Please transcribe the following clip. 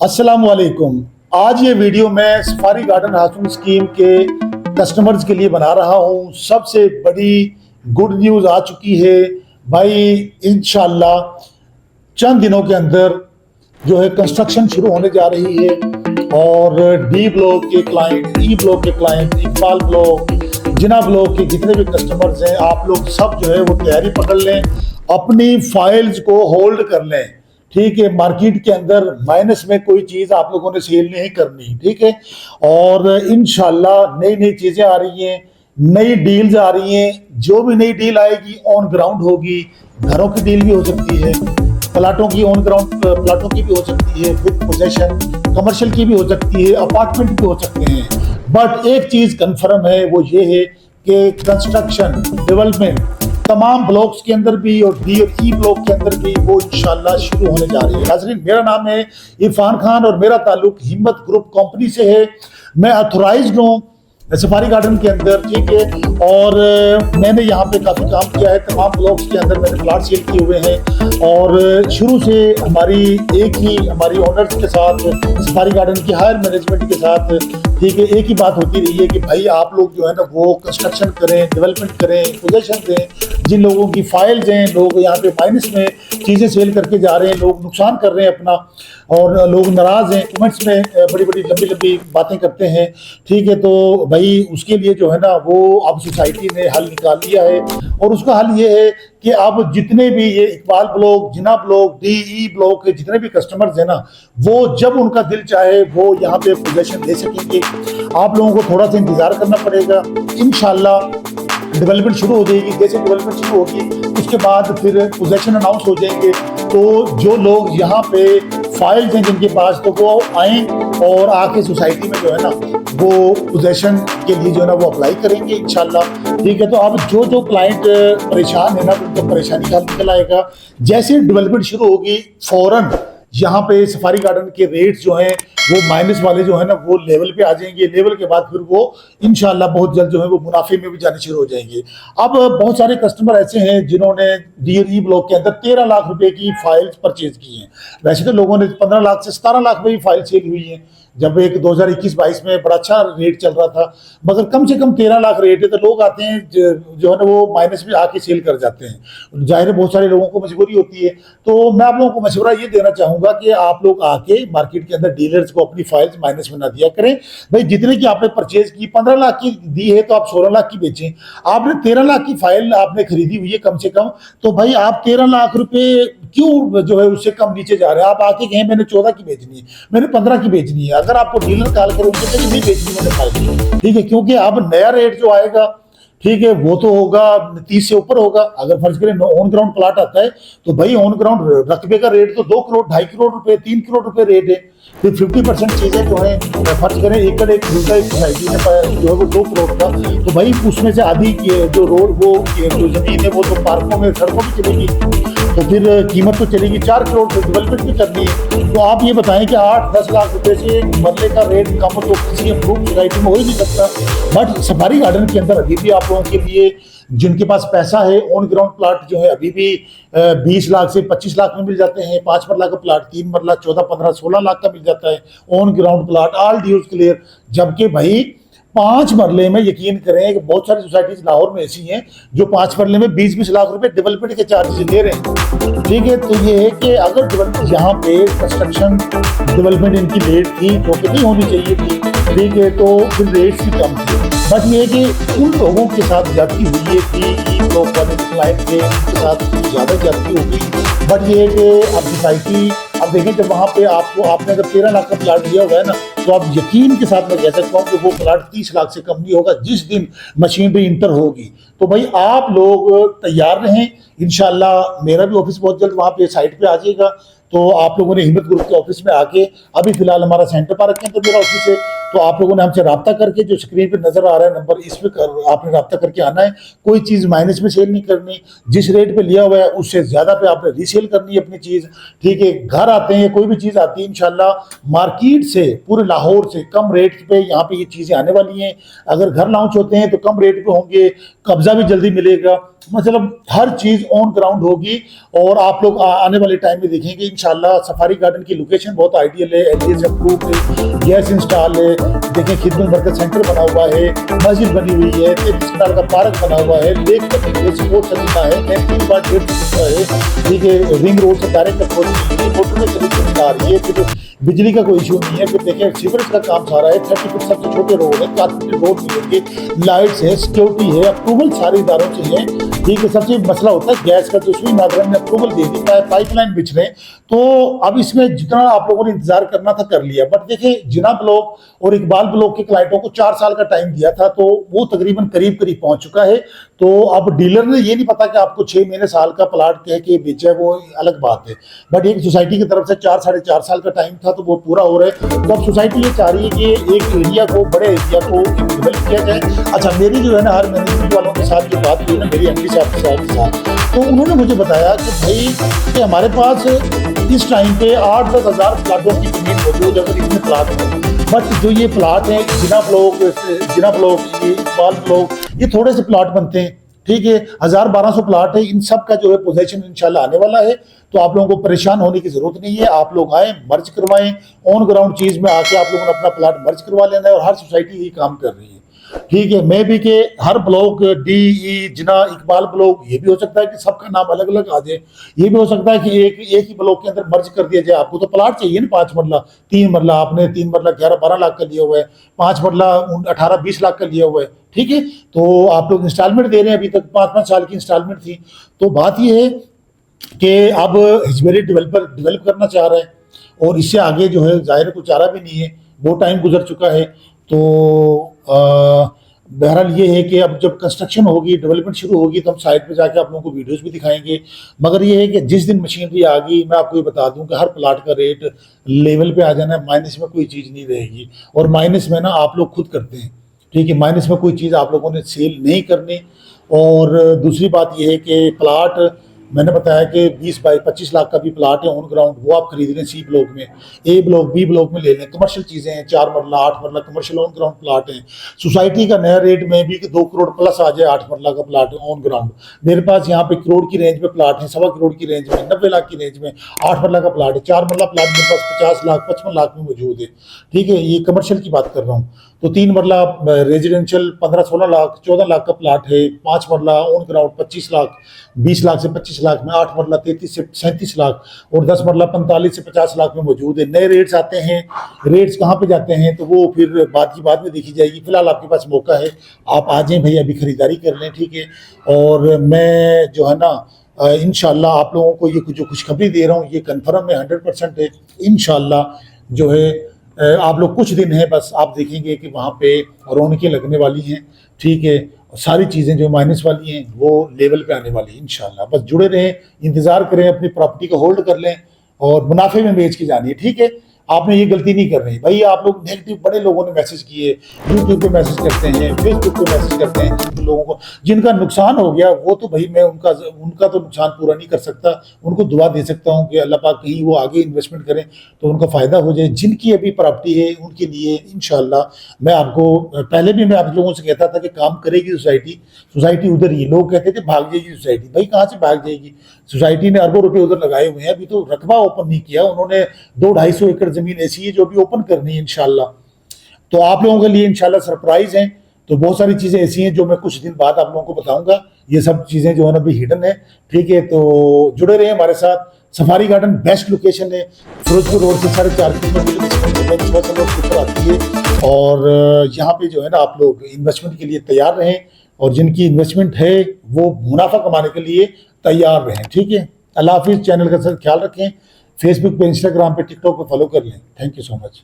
अस्सलाम वालेकुम। आज ये वीडियो मैं सफारी गार्डन हाउसिंग स्कीम के कस्टमर्स के लिए बना रहा हूँ। सबसे बड़ी गुड न्यूज़ आ चुकी है भाई, इंशाल्लाह चंद दिनों के अंदर जो है कंस्ट्रक्शन शुरू होने जा रही है और डी ब्लॉक के क्लाइंट, ई ब्लॉक के क्लाइंट, इकबाल ब्लॉक, जिना ब्लॉक के जितने भी कस्टमर्स हैं, आप लोग सब जो है वो तैयारी पकड़ लें, अपनी फाइल्स को होल्ड कर लें। ठीक है, मार्केट के अंदर माइनस में कोई चीज़ आप लोगों ने सेल नहीं करनी। ठीक है, और इंशाल्लाह नई नई चीज़ें आ रही हैं, नई डील्स आ रही हैं। जो भी नई डील आएगी ऑन ग्राउंड होगी। घरों की डील भी हो सकती है, प्लाटों की ऑन ग्राउंड प्लाटों की भी हो सकती है, विद पोजेशन, कमर्शियल की भी हो सकती है, अपार्टमेंट भी हो सकते हैं। बट एक चीज़ कंफर्म है, वो ये है कि कंस्ट्रक्शन डेवलपमेंट तमाम ब्लॉक्स के अंदर भी और डी और ई ब्लॉक के अंदर भी वो इंशाल्लाह शुरू होने जा रही है। नाज़रीन, मेरा नाम है इरफान खान और मेरा ताल्लुक हिम्मत ग्रुप कंपनी से है। मैं ऑथराइज्ड हूँ सफारी गार्डन के अंदर। ठीक है, और मैंने यहाँ पे काफ़ी काम किया है, तमाम ब्लॉक्स के अंदर मैंने प्लाट सेल किए हुए हैं। और शुरू से हमारी हमारी ओनर्स के साथ, सफारी गार्डन की हायर मैनेजमेंट के साथ, ठीक है, एक ही बात होती रही है कि भाई आप लोग जो है ना वो कंस्ट्रक्शन करें, डेवलपमेंट करें, पोजेशन दें। जिन लोगों की फाइल्स हैं, लोग यहाँ पे माइनस में चीज़ें सेल करके जा रहे हैं, लोग नुकसान कर रहे हैं अपना, और लोग नाराज़ हैं, कमेंट्स में बड़ी बड़ी लंबी लंबी बातें करते हैं। ठीक है, तो भाई उसके लिए जो है ना वो अब सोसाइटी ने हल निकाल लिया है, और उसका हल ये है कि अब जितने भी ये इकबाल ब्लॉक, जिना ब्लॉक, डी ई ब्लॉक के जितने भी कस्टमर्स हैं ना, वो जब उनका दिल चाहे वो यहाँ पे पोजेशन ले सकेंगे। आप लोगों को थोड़ा सा इंतज़ार करना पड़ेगा। इंशाल्लाह डेवलपमेंट शुरू हो जाएगी। जैसे डेवलपमेंट शुरू होगी उसके बाद फिर पोजेशन अनाउंस हो जाएंगे। तो जो लोग यहाँ पे फाइल्स हैं जिनके पास, तो वो आएँ और आके सोसाइटी में जो है ना वो पोजेशन के लिए जो है ना वो अप्लाई करेंगे इंशाल्लाह। ठीक है, तो अब जो जो क्लाइंट परेशान है ना, उनको परेशानी का निकल आएगा। जैसे डेवलपमेंट शुरू होगी फौरन यहाँ पे सफारी गार्डन के रेट्स जो हैं वो माइनस वाले जो है ना वो लेवल पे आ जाएंगे। लेवल के बाद फिर वो इंशाल्लाह बहुत जल्द जो है वो मुनाफे में भी जाने शुरू हो जाएंगे। अब बहुत सारे कस्टमर ऐसे हैं जिन्होंने डी और ई ब्लॉक के अंदर 13 लाख रुपए की फाइल्स परचेज की हैं। वैसे तो लोगों ने 15 लाख से 17 लाख में ही फाइल सेल हुई है, जब एक 2021-22 में बड़ा अच्छा रेट चल रहा था, मगर कम से कम 13 लाख रेट है। तो लोग आते हैं जो है ना वो माइनस में आके सेल कर जाते हैं। जाहिर है बहुत सारे लोगों को मजबूरी होती है। तो मैं आप लोगों को मशवरा ये देना चाहूँगा कि आप लोग आके मार्केट के अंदर डीलर्स को अपनी फाइल्स माइनस में ना दिया करें। भाई जितने की आपने परचेज की, 15 लाख की दी है तो आप 16 लाख की बेचें। आपने 13 लाख की फाइल आपने खरीदी हुई है कम से कम, तो भाई आप 13 लाख रुपए क्यों जो है उससे कम नीचे जा रहे हैं। आप आके कहें मैंने 14 की बेचनी है, मैंने 15 की बेचनी है। अगर आपको डीलर कॉल करे उनसे कहें नहीं बेचनी मैंने फाइल। ठीक है, क्योंकि अब नया रेट जो आएगा, ठीक है, वो तो होगा 30 से ऊपर होगा। अगर फर्ज करें ऑन ग्राउंड प्लाट आता है तो भाई ऑन ग्राउंड रकबे का रेट तो 2 करोड़, 2.5 करोड़ रुपए, 3 करोड़ रुपए रेट है। फिर 50% चीजें जो है फर्ज करें एकड़ एक दूसरा एक सोसाइटी में जो है वो 2 करोड़ का, तो भाई उसमें से आधी जो रोड वो जो जमीन है वो तो पार्कों में, सड़कों में चलेगी, तो फिर कीमत तो चलेगी 4 करोड़ से। डेवलपमेंट भी करनी है। तो आप ये बताएं कि 8-10 लाख रुपए से मरले का रेट कम तो किसी अप्रूव सोसाइटी में हो ही नहीं सकता। बट सफारी गार्डन के अंदर अभी भी आप लोगों के लिए जिनके पास पैसा है, ऑन ग्राउंड प्लाट जो है अभी भी 20 लाख से 25 लाख में मिल जाते हैं। 5 मरला का प्लाट 3 मरला 14, 15, 16 लाख का मिल जाता है on ground plot, all dues clear. जबकि भाई 5 मरले में यकीन करें कि बहुत सारी सोसाइटीज लाहौर में ऐसी हैं जो 5 मरले में 20-20 लाख रुपए डेवलपमेंट के चार्जेस ले रहे हैं। ठीक है, तो ये है कि अगर डेवलपमेंट यहाँ पे कंस्ट्रक्शन डेवलपमेंट इनकी रेट थी जो कि नहीं होनी चाहिए थी, ठीक है, तो फिर रेट्स भी कम थे। बट ये है कि उन लोगों के साथ ज्यादती हुई है कि लोग क्लाइंट थे उनके साथ ज़्यादा ज्यादती होगी। बट ये है कि अब सोसाइटी, अब देखें जब वहाँ पे आपने अगर 13 लाख का प्लाट लिया हुआ है ना, तो आप यकीन के साथ मैं कह सकता हूँ कि वो प्लाट 30 लाख से कम नहीं होगा जिस दिन मशीनरी इंटर होगी। तो भाई आप लोग तैयार रहें। इंशाल्लाह मेरा भी ऑफिस बहुत जल्द वहाँ पे साइट पे आ जाएगा। तो आप लोगों ने हिम्मत ग्रुप के ऑफिस में आके, अभी फिलहाल हमारा सेंटर पार्क के अंदर मेरा ऑफिस है, तो आप लोगों ने हमसे रब्ता करके, जो स्क्रीन पे नजर आ रहा है नंबर, इस पे आपने रब्ता करके आना है। कोई चीज़ माइनस में सेल नहीं करनी, जिस रेट पे लिया हुआ है उससे ज़्यादा पे आपने रीसेल करनी है अपनी चीज़। ठीक है, घर आते हैं कोई भी चीज़ आती है इंशाल्लाह मार्केट से, पूरे लाहौर से कम रेट पे यहाँ पे ये चीज़ें आने वाली हैं। अगर घर लॉन्च होते हैं तो कम रेट पे होंगे, कब्जा भी जल्दी मिलेगा। मतलब हर चीज़ ऑन ग्राउंड होगी और आप लोग आने वाले टाइम में देखेंगे इंशाल्लाह। सफारी गार्डन की लोकेशन बहुत आइडियल है, एलडीए से अप्रूव है, गैस इंस्टॉल है, देखें खिदमत मरकज सेंटर बना हुआ है, मस्जिद बनी हुई है, 33 कनाल का पार्क बना हुआ है, लेक बनी हुई है, स्पोर्ट्स अरीना है, 3 बार 1.5 चुका है, ठीक है, रिंग रोड से डायरेक्ट अप्रोच मिली है, मोटर में कनेक्शन आ रही है, फिर बिजली का कोई इशू नहीं है, फिर देखें सीवरेज का काम सारा है, 30 फुट सबसे छोटे रोड है, कारपेंटेड रोड मिलेंगे, लाइट्स है, सिक्योरिटी है, अप्रूवल सारे इदारों से है, ठीक है। सबसे मसला होता है गैस का, तो उसमें नागरिक ने अप्रूवल दे दी, पाइपलाइन बिछ रहे, तो अब इसमें जितना आप लोगों ने इंतजार करना था कर लिया। बट देखिए जिना ब्लॉक और इकबाल ब्लॉक के क्लाइंटों को 4 साल का टाइम दिया था, तो वो तकरीबन करीब करीब पहुंच चुका है। तो अब डीलर ने ये नहीं पता कि आपको 6 महीने साल का प्लाट कह के बेचा है, वो अलग बात है। बट एक सोसाइटी की तरफ से 4 साढ़े 4 साल का टाइम था, तो वो पूरा हो रहा है। तो अब सोसाइटी ये चाह रही है कि एक एरिया को, बड़े एरिया को डेवलप किया जाए। अच्छा, मेरी जो है ना हर मैनेजमेंट वालों के साथ ये बात हुई ना, मेरी एमडी साहब के साथ, तो उन्होंने मुझे बताया कि भाई कि हमारे पास इस टाइम पे 8-10 हज़ार प्लाटों की जमीन मौजूद है, अगर इतने प्लाट हैं। बट जो ये प्लाट हैं जिना ब्लॉक, इकबाल ब्लॉक, ये थोड़े से प्लाट बनते हैं, ठीक है, 1000-1200 प्लाट है। इन सब का जो है पोजीशन इंशाल्लाह आने वाला है। तो आप लोगों को परेशान होने की जरूरत नहीं है, आप लोग आए, मर्ज करवाएं, ऑन ग्राउंड चीज में आके आप लोगों ने अपना प्लाट मर्ज करवा लेना है। और हर सोसाइटी यही काम कर रही है, ठीक है। मैं भी के हर ब्लॉक डी ई जिना इकबाल ब्लॉक, ये भी हो सकता है कि सबका नाम अलग अलग आ जाए, ये भी हो सकता है कि एक ही ब्लॉक के अंदर मर्ज कर दिया जाए। आपको तो प्लाट चाहिए ना 5 मरला, 3 मरला, आपने 3 मरला 11-12 लाख का लिया हुआ है, 5 मरला 18-20 लाख का लिया हुआ है, ठीक है। तो आप लोग इंस्टॉलमेंट दे रहे हैं, अभी तक 5-5 साल की इंस्टॉलमेंट थी। तो बात ये है कि अब हिजबेरी डेवलप करना चाह रहा है, और इससे आगे जो है जाहिर है कुछ चारा भी नहीं है, वो टाइम गुजर चुका है। तो बहरहाल ये है कि अब जब कंस्ट्रक्शन होगी, डेवलपमेंट शुरू होगी, तो हम साइट पे जाके आप लोगों को वीडियोस भी दिखाएंगे। मगर ये है कि जिस दिन मशीनरी आ गई, मैं आपको ये बता दूं कि हर प्लाट का रेट लेवल पे आ जाना है, माइनस में कोई चीज़ नहीं रहेगी। और माइनस में ना आप लोग खुद करते हैं, ठीक है, माइनस में कोई चीज़ आप लोगों ने सेल नहीं करनी। और दूसरी बात यह है कि प्लाट मैंने बताया कि 20 बाई 25 लाख का भी प्लाट है ऑन ग्राउंड, वो आप खरीद लें सी ब्लॉक में, ए ब्लॉक, बी ब्लॉक में ले लें। कमर्शियल चीज़ें हैं, 4 मरला 8 मरला कमर्शियल ऑन ग्राउंड प्लाट हैं। सोसाइटी का नया रेट में भी कि 2 करोड़ प्लस आ जाए 8 मरला का प्लाट ऑन ग्राउंड। मेरे पास यहाँ पे करोड़ की रेंज में प्लाट है, 1.25 करोड़ की रेंज में, 90 लाख की रेंज में 8 मरला का प्लाट है। 4 मरला प्लाट मेरे पास 50 लाख 55 लाख में मौजूद है, ठीक है, ये कमर्शियल की बात कर रहा हूँ। तो 3 मरला रेजिडेंशियल 15-16 लाख 14 लाख का प्लाट है, 5 मरला ऑन ग्राउंड 25 लाख 20 लाख से 25 लाख में, 8 मरला 33 से 37 लाख और 10 मरला 45 से 50 लाख में मौजूद है। नए रेट्स आते हैं, रेट्स कहाँ पे जाते हैं तो वो फिर बात की बाद में देखी जाएगी। फिलहाल आपके पास मौका है, आप आ जाएं भाई, अभी खरीदारी कर लें, ठीक है। और मैं जो है ना इंशाल्लाह आप लोगों को ये जो खुशखबरी दे रहा हूँ ये कन्फर्म है, 100% है। इंशाल्लाह जो है आप लोग कुछ दिन है बस, आप देखेंगे कि वहाँ पे रौनकें लगने वाली हैं, ठीक है। सारी चीज़ें जो माइनस वाली हैं वो लेवल पे आने वाली हैं इंशाल्लाह। बस जुड़े रहें, इंतज़ार करें, अपनी प्रॉपर्टी को होल्ड कर लें और मुनाफे में बेच के जानिए, ठीक है। आपने ये गलती नहीं कर रही भाई। आप लोग नेगेटिव बड़े लोगों ने मैसेज किए, यूट्यूब पे मैसेज करते हैं, फेसबुक पे मैसेज करते हैं, जिन लोगों को जिनका नुकसान हो गया वो तो भाई मैं उनका तो नुकसान पूरा नहीं कर सकता, उनको दुआ दे सकता हूँ कि अल्लाह पाक कहीं वो आगे इन्वेस्टमेंट करें तो उनका फ़ायदा हो जाए। जिनकी अभी प्रॉपर्टी है उनके लिए इंशाल्लाह मैं आपको पहले भी मैं आप लोगों से कहता था कि काम करेगी सोसाइटी उधर ही। लोग कहते थे भाग जाएगी सोसाइटी, भाई कहाँ से भाग जाएगी, सोसाइटी ने अरबों रुपए उधर लगाए हुए हैं, अभी तो रकबा ओपन नहीं किया उन्होंने। 200-250 एकड़ जमीन ऐसी है जो भी ओपन करनी है इंशाल्लाह। तो आप लोगों के लिए इंशाल्लाह सरप्राइज हैं। तो बहुत सारी चीज़ें ऐसी हैं जो मैं कुछ दिन बाद आप लोगों को बताऊंगा। ये सब चीज़ें जो है ना अभी हिडन है, ठीक है। तो जुड़े रहे हमारे साथ। सफारी गार्डन बेस्ट लोकेशन है, फिरोजपुर रोड से 4.5 किलोमीटर ऊपर आती है। और यहाँ पे जो है ना आप लोग इन्वेस्टमेंट के लिए तैयार रहें, और जिनकी इन्वेस्टमेंट है वो मुनाफा कमाने के लिए तैयार रहें, ठीक है। अल्लाह हाफिज़। चैनल का ख्याल रखें, फेसबुक पे, इंस्टाग्राम पे, टिकटॉक पे फॉलो कर लें। Thank you so much.